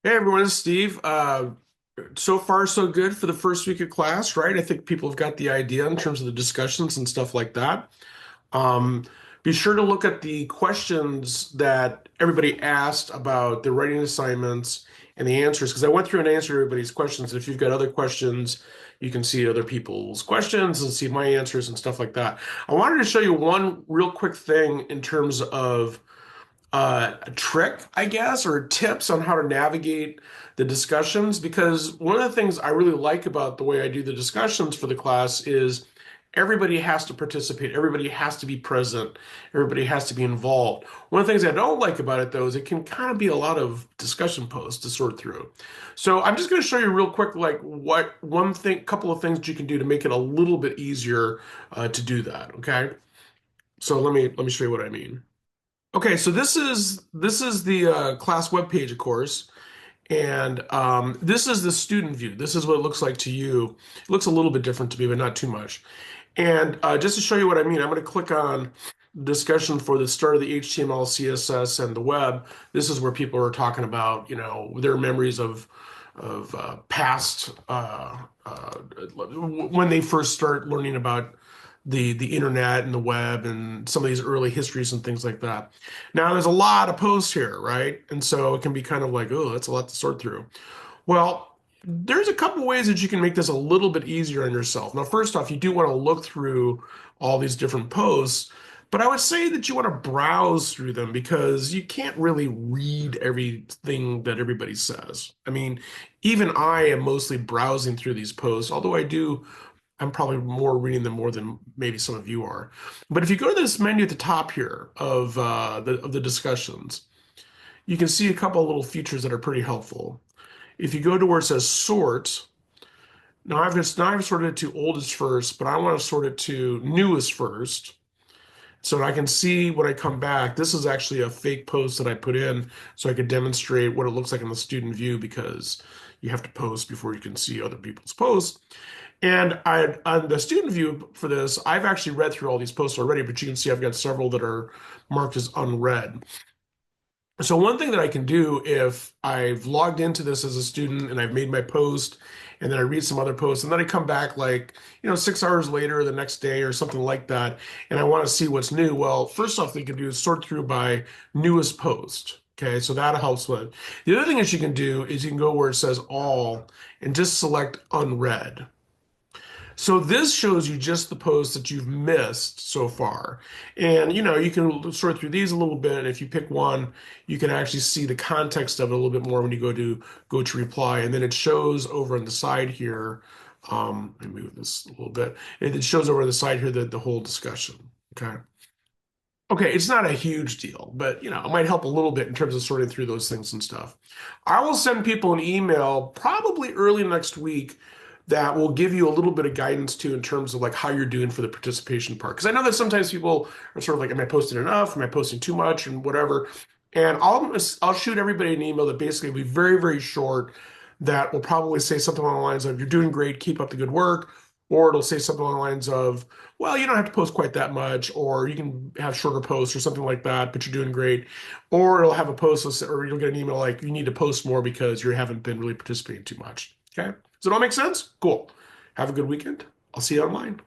Hey everyone, it's Steve. So far, so good for the first week of class, right? I think people have got the idea in terms of the discussions and stuff like that. Um, be sure to look at the questions that everybody asked about the writing assignments and the answers, because I went through and answered everybody's questions. If you've got other questions, you can see other people's questions and see my answers and stuff like that. I wanted to show you one real quick thing in terms of a trick, I guess, or tips on how to navigate the discussions. Because one of the things I really like about the way I do the discussions for the class is everybody has to participate, everybody has to be present, everybody has to be involved. One of the things I don't like about it, though, is it can kind of be a lot of discussion posts to sort through. So I'm just going to show you real quick, like what one thing, couple of things you can do to make it a little bit easier to do that. Okay. So let me show you what I mean. Okay, so this is the class webpage, of course, and this is the student view. This is what it looks like to you. It looks a little bit different to me, but not too much. And just to show you what I mean, I'm going to click on discussion for the start of the HTML, CSS, and the web. This is where people are talking about, their memories of past when they first start learning about the internet and the web and some of these early histories and things like that. Now, there's a lot of posts here, right? And so it can be kind of like, oh, that's a lot to sort through. Well, there's a couple ways that you can make this a little bit easier on yourself. Now, first off, you do want to look through all these different posts, but I would say that you want to browse through them because you can't really read everything that everybody says. I mean, even I am mostly browsing through these posts, although I'm probably more reading them more than maybe some of you are. But if you go to this menu at the top here of the discussions, you can see a couple of little features that are pretty helpful. If you go to where it says sort, now I've sorted it to oldest first, but I want to sort it to newest first. So that I can see when I come back, this is actually a fake post that I put in so I could demonstrate what it looks like in the student view because you have to post before you can see other people's posts. And on the student view for this, I've actually read through all these posts already, but you can see I've got several that are marked as unread. So one thing that I can do if I've logged into this as a student and I've made my post and then I read some other posts and then I come back like, 6 hours later, the next day or something like that, and I want to see what's new. Well, first off, they can do is sort through by newest post. Okay, so that helps with it. The other thing that you can do is you can go where it says all and just select unread. So this shows you just the posts that you've missed so far. And you can sort through these a little bit. And if you pick one, you can actually see the context of it a little bit more when you go to reply. And then it shows over on the side here. Let me move this a little bit. It shows over on the side here the whole discussion. Okay. Okay, it's not a huge deal, but it might help a little bit in terms of sorting through those things and stuff. I will send people an email probably early next week that will give you a little bit of guidance too in terms of like how you're doing for the participation part. Because I know that sometimes people are sort of like, am I posting enough? Am I posting too much? And whatever. And I'll shoot everybody an email that basically will be very, very short that will probably say something along the lines of, you're doing great, keep up the good work. Or it'll say something along the lines of, well, you don't have to post quite that much, or you can have shorter posts or something like that, but you're doing great. Or it'll have a post, or you'll get an email like, you need to post more because you haven't been really participating too much. Okay? Does it all make sense? Cool. Have a good weekend. I'll see you online.